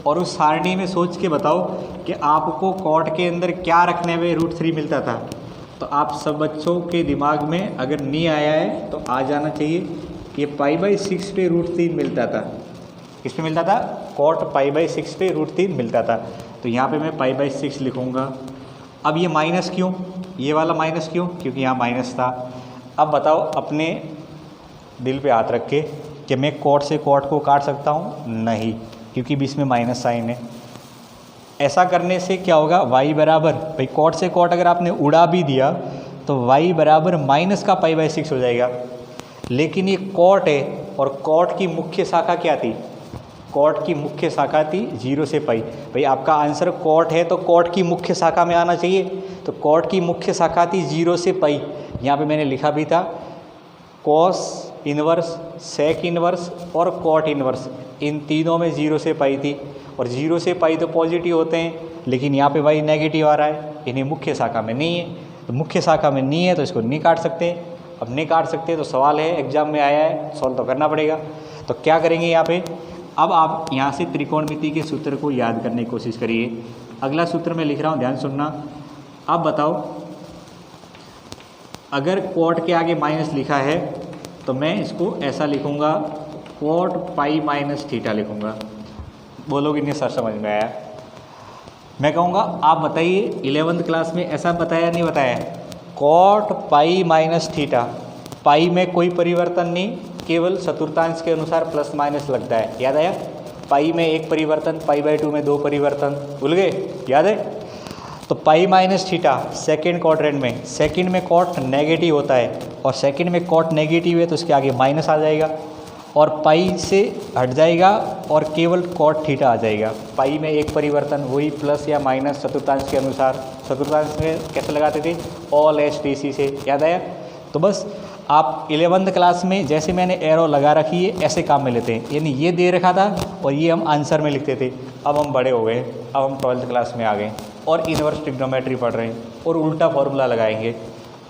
और उस सारणी में सोच के बताओ कि आपको कॉट के अंदर क्या रखने में √3 मिलता था। तो आप सब बच्चों के दिमाग में अगर नहीं आया है तो आ जाना चाहिए, ये π/6 पे √3 मिलता था। किस पे मिलता था, कॉट π/6 पे √3 मिलता था। तो यहाँ पे मैं π/6 लिखूँगा। अब ये माइनस क्यों, ये वाला माइनस क्यों, क्योंकि यहाँ माइनस था। अब बताओ अपने दिल पे हाथ रख के कि मैं कॉट से कॉट को काट सकता हूँ, नहीं, क्योंकि बीच में माइनस साइन है। ऐसा करने से क्या होगा, y बराबर, भाई कॉट से कॉट अगर आपने उड़ा भी दिया तो y बराबर माइनस का π/6 हो जाएगा। लेकिन ये कॉट है और कॉट की मुख्य शाखा क्या थी, कॉट की मुख्य शाखा थी 0 से पाई। भाई आपका आंसर कॉट है तो कॉट की मुख्य शाखा में आना चाहिए, तो कॉट की मुख्य शाखा थी 0 से पाई। यहाँ पे मैंने लिखा भी था कॉस इन्वर्स, सेक इन्वर्स और कॉट इन्वर्स, इन तीनों में 0 से पाई थी। और 0 से पाई तो पॉजिटिव होते हैं, लेकिन यहाँ पे y नेगेटिव आ रहा है, इन्हें मुख्य शाखा में नहीं है। तो मुख्य शाखा में नहीं है तो इसको नहीं काट सकते। अब नहीं काट सकते तो सवाल है, एग्जाम में आया है, सॉल्व तो करना पड़ेगा। तो क्या करेंगे यहाँ पे, अब आप यहाँ से त्रिकोणमिति के सूत्र को याद करने की कोशिश करिए। अगला सूत्र मैं लिख रहा हूँ, ध्यान सुनना। अब बताओ अगर कॉट के आगे माइनस लिखा है तो मैं इसको ऐसा लिखूँगा, कॉट π-θ लिखूँगा। बोलोगे नहीं सर समझ में आया। मैं कहूँगा आप बताइए 11th क्लास में ऐसा बताया नहीं बताया, कॉट π-θ, पाई में कोई परिवर्तन नहीं, केवल चतुर्थांश के अनुसार प्लस माइनस लगता है। याद आया, पाई में एक परिवर्तन, π/2 में 2 परिवर्तन, भूल गए, याद है। तो π-θ सेकेंड क्वाड्रेंट में, सेकेंड में कॉट नेगेटिव होता है और सेकेंड में कॉट नेगेटिव है तो उसके आगे माइनस आ जाएगा और पाई से हट जाएगा और केवल कॉट थीटा आ जाएगा। पाई में एक परिवर्तन, वही प्लस या माइनस चतुर्थांश के अनुसार। चतुर्थांश में कैसे लगाते थे, ऑल STC से, याद आया। तो बस आप 11th क्लास में जैसे मैंने एरो लगा रखी है ऐसे काम में लेते हैं, यानी ये दे रखा था और ये हम आंसर में लिखते थे। अब हम बड़े हो गए, अब हम 12th क्लास में आ गए और इनवर्स ट्रिग्नोमेट्री पढ़ रहे हैं और उल्टा फॉर्मूला लगाएंगे।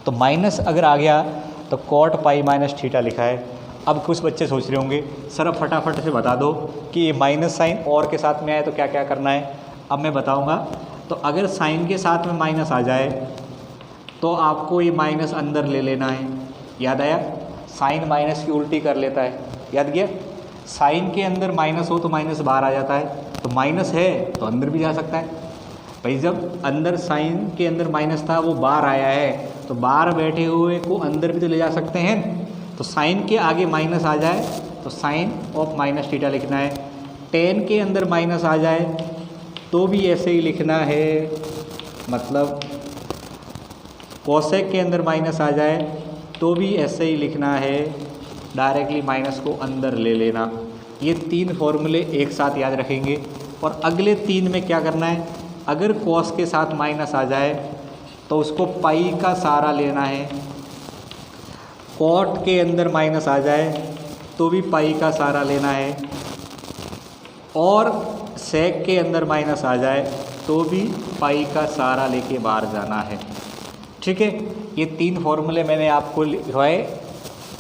तो माइनस अगर आ गया तो कॉट π-θ लिखा है। अब कुछ बच्चे सोच रहे होंगे सर अब फटाफट से बता दो कि ये माइनस साइन और के साथ में आए तो क्या क्या करना है। अब मैं बताऊंगा। तो अगर साइन के साथ में माइनस आ जाए तो आपको ये माइनस अंदर ले लेना है। याद आया, साइन माइनस की उल्टी कर लेता है, याद गया। साइन के अंदर माइनस हो तो माइनस बाहर आ जाता है, तो माइनस है तो अंदर भी जा सकता है। भाई जब अंदर साइन के अंदर माइनस था वो बाहर आया है तो बाहर बैठे हुए को अंदर भी तो ले जा सकते हैं। तो साइन के आगे माइनस आ जाए तो साइन ऑफ -θ लिखना है। टेन के अंदर माइनस आ जाए तो भी ऐसे ही लिखना है, मतलब कोसेक के अंदर माइनस आ जाए तो भी ऐसे ही लिखना है, डायरेक्टली माइनस को अंदर ले लेना। ये 3 फॉर्मूले एक साथ याद रखेंगे। और अगले 3 में क्या करना है, अगर कॉस के साथ माइनस आ जाए तो उसको पाई का सहारा लेना है। कॉट के अंदर माइनस आ जाए तो भी पाई का सहारा लेना है और सेक के अंदर माइनस आ जाए तो भी पाई का सहारा लेके बाहर जाना है। ठीक है, ये 3 फॉर्मूले मैंने आपको लिखवाए,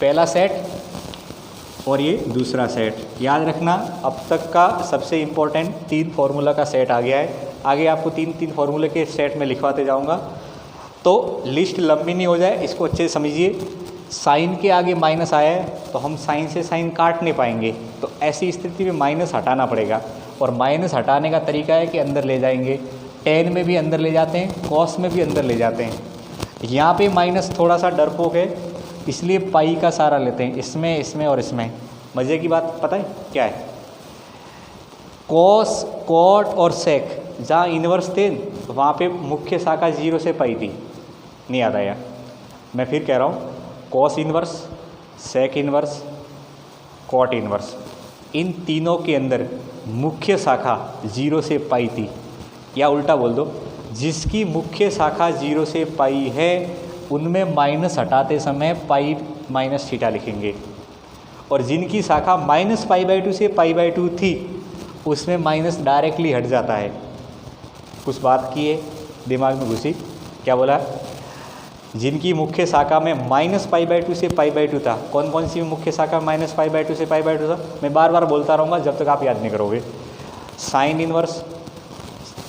पहला सेट और ये दूसरा सेट। याद रखना अब तक का सबसे इम्पोर्टेंट 3 फार्मूला का सेट आ गया है। आगे आपको 3 फार्मूले के सेट में लिखवाते जाऊंगा, तो लिस्ट लंबी नहीं हो जाए, इसको अच्छे से समझिए। साइन के आगे माइनस आया है तो हम साइन से साइन काट नहीं पाएंगे, तो ऐसी स्थिति में माइनस हटाना पड़ेगा। और माइनस हटाने का तरीका है कि अंदर ले जाएंगे, टेन में भी अंदर ले जाते हैं, कॉस में भी अंदर ले जाते हैं। यहाँ पे माइनस थोड़ा सा डरपोक है, इसलिए पाई का सहारा लेते हैं, इसमें इसमें और इसमें। मज़े की बात पता है क्या है? कॉस, कॉट और सेक जहाँ इन्वर्स थे तो वहाँ पे मुख्य शाखा 0 से पाई थी, नहीं याद आया? मैं फिर कह रहा हूँ, cos inverse, sec inverse, cot inverse, इन तीनों के अंदर मुख्य शाखा 0 से पाई थी। या उल्टा बोल दो, जिसकी मुख्य शाखा 0 से पाई है उनमें माइनस हटाते समय पाई माइनस थीटा लिखेंगे, और जिनकी शाखा माइनस पाई/2 से पाई/2 थी उसमें माइनस डायरेक्टली हट जाता है। कुछ बात की है दिमाग में घुसी? क्या बोला? जिनकी मुख्य शाखा में माइनस पाई/2 से पाई/2 था, कौन कौन सी मुख्य शाखा माइनस पाई/2 से पाई/2 था? मैं बार बार बोलता रहूँगा जब तक आप याद नहीं करोगे। साइन इन्वर्स,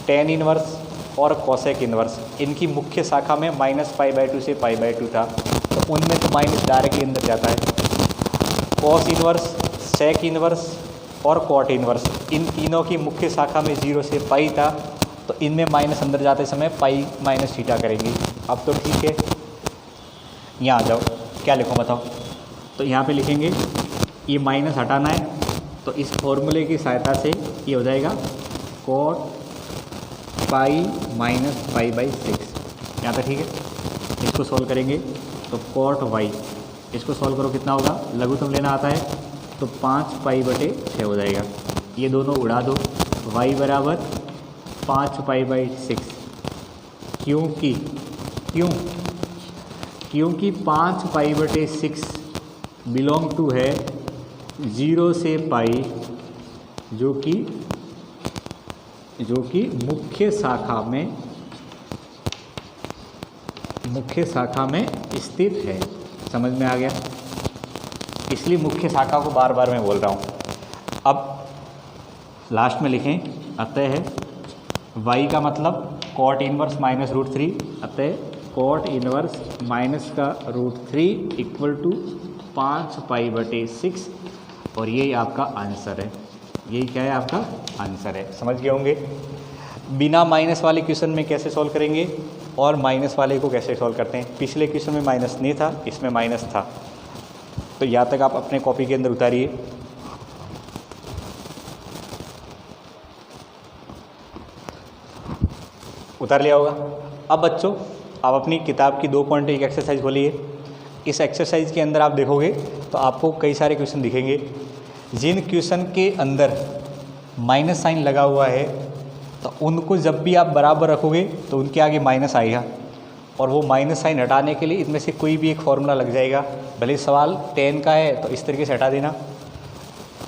टेन इन्वर्स और कोसेक इन्वर्स, इनकी मुख्य शाखा में माइनस पाई/2 से पाई/2 था, तो उनमें तो माइनस डायरेक्टली अंदर जाता है। कॉस इन्वर्स, सेक इन्वर्स और कॉट इन्वर्स, इन तीनों की मुख्य शाखा में 0 से पाई था, तो इनमें माइनस अंदर जाते समय पाई माइनस थीटा करेंगे। अब तो ठीक है, यहाँ आ जाओ, क्या लिखो बताओ? तो यहाँ पे लिखेंगे, ये माइनस हटाना है तो इस फॉर्मूले की सहायता से ये हो जाएगा कॉट पाई माइनस पाई/6। यहाँ तक ठीक है? इसको सॉल्व करेंगे तो कॉट वाई, इसको सॉल्व करो कितना होगा? लघुत्तम लेना आता है तो 5 पाई/6 हो जाएगा। ये दोनों उड़ा दो, y बराबर 5 पाई/6। क्योंकि 5 पाई/6 बिलोंग टू है 0 से पाई, जो कि मुख्य शाखा में स्थित है। समझ में आ गया? इसलिए मुख्य शाखा को बार बार मैं बोल रहा हूँ। अब लास्ट में लिखें, अतः है y का मतलब कॉट इन्वर्स माइनस √3, अतः कॉट इन्वर्स माइनस का √3 इक्वल टू 5 पाई/6, और यही आपका आंसर है। यही क्या है? आपका आंसर है। समझ गए होंगे? बिना माइनस वाले क्वेश्चन में कैसे सॉल्व करेंगे और माइनस वाले को कैसे सॉल्व करते हैं। पिछले क्वेश्चन में माइनस नहीं था, इसमें माइनस था, तो यहाँ तक आप अपने कॉपी के अंदर उतारिए। उतार लिया होगा। अब बच्चों, आप अपनी किताब की 2.1 एक्सरसाइज खोलिए। इस एक्सरसाइज के अंदर आप देखोगे तो आपको कई सारे क्वेश्चन दिखेंगे। जिन क्वेश्चन के अंदर माइनस साइन लगा हुआ है तो उनको जब भी आप बराबर रखोगे तो उनके आगे माइनस आएगा, और वो माइनस साइन हटाने के लिए इनमें से कोई भी एक फॉर्मूला लग जाएगा। भले सवाल 10 का है तो इस तरीके से हटा देना,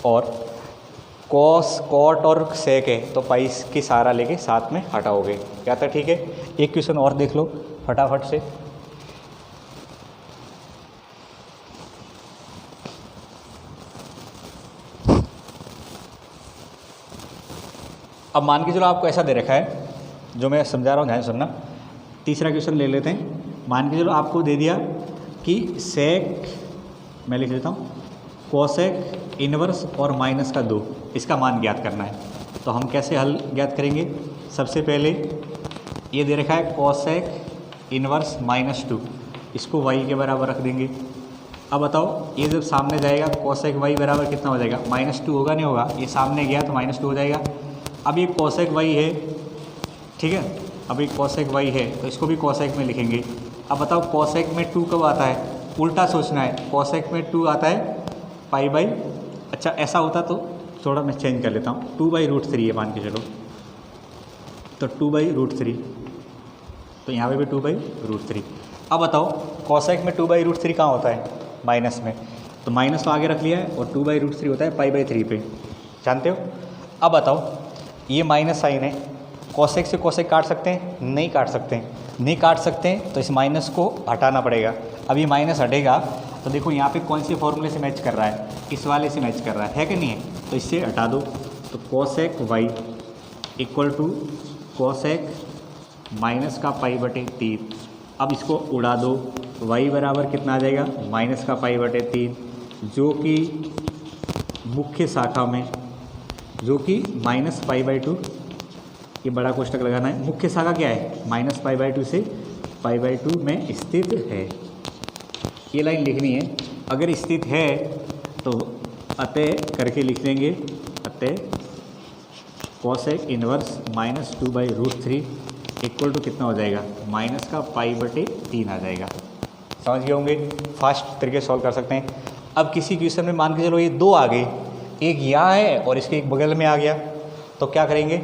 और कॉस, कॉट और सेक है तो पाई की सहारा लेके साथ में हटाओगे। क्या था? ठीक है। एक क्वेश्चन और देख लो फटाफट से। अब मान के चलो आपको ऐसा दे रखा है, जो मैं समझा रहा हूँ, ध्यान सुनना। तीसरा क्वेश्चन ले लेते हैं। मान के चलो आपको दे दिया कि सेक, मैं लिख लेता हूँ, कोसेक इन्वर्स और माइनस का 2, इसका मान ज्ञात करना है। तो हम कैसे हल ज्ञात करेंगे? सबसे पहले ये दे रखा है कोसेक इन्वर्स -2, इसको y के बराबर रख देंगे। अब बताओ, ये जब सामने जाएगा कोसेक y बराबर कितना हो जाएगा? -2 होगा, नहीं होगा? ये सामने गया तो -2 हो जाएगा। अब ये कोसेक y है, ठीक है? अब ये कोसेक y है तो इसको भी कोसेक में लिखेंगे। अब बताओ, कोसेक में 2 कब आता है? उल्टा सोचना है। कोसेक में 2 आता है पाई/, अच्छा ऐसा होता तो थोड़ा मैं चेंज कर लेता हूँ, 2/√3 है मान के चलो, तो 2/√3, तो यहाँ पे भी 2/√3। अब बताओ, कोसेक में 2/√3 कहाँ होता है? माइनस में, तो माइनस तो आगे रख लिया है, और 2/√3 होता है पाई/3 पे, जानते हो? अब बताओ, ये माइनस साइन है, कोसेक से कोसेक काट सकते हैं? नहीं काट सकते हैं। नहीं काट सकते हैं तो इस माइनस को हटाना पड़ेगा। अब ये माइनस हटेगा तो देखो यहाँ पे कौन से फॉर्मूले से मैच कर रहा है? इस वाले से मैच कर रहा है कि नहीं है? तो इससे हटा दो, तो cosec y equal to cosec minus का पाई/3 अब इसको उड़ा दो, y बराबर कितना आ जाएगा, माइनस का π/3, जो कि मुख्य शाखा में, जो कि माइनस π/2, ये बड़ा कोष्टक लगाना है। मुख्य शाखा क्या है, माइनस π/2 से π/2 में स्थित है। ये लाइन लिखनी है। अगर स्थित है तो अतः करके लिख देंगे, अतः कोसेक इनवर्स -2/√3 इक्वल टू कितना हो जाएगा, माइनस का π/3 आ जाएगा। समझ गए होंगे, फास्ट तरीके सॉल्व कर सकते हैं। अब किसी क्वेश्चन में मान के चलो ये 2 आ गए, एक यहाँ है और इसके एक बगल में आ गया, तो क्या करेंगे,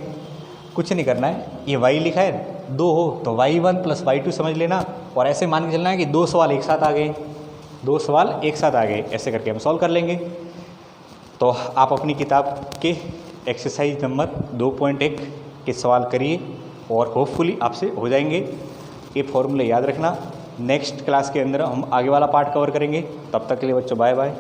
कुछ नहीं करना है, ये y लिखा है 2 हो तो y1 + y2 समझ लेना, और ऐसे मान के चलना है कि 2 सवाल एक साथ आ गए, 2 सवाल एक साथ आ गए, ऐसे करके हम सॉल्व कर लेंगे। तो आप अपनी किताब के एक्सरसाइज नंबर 2.1 के सवाल करिए और होपफुली आपसे हो जाएंगे। ये फॉर्मूले याद रखना। नेक्स्ट क्लास के अंदर हम आगे वाला पार्ट कवर करेंगे। तब तक के लिए बच्चों बाय बाय।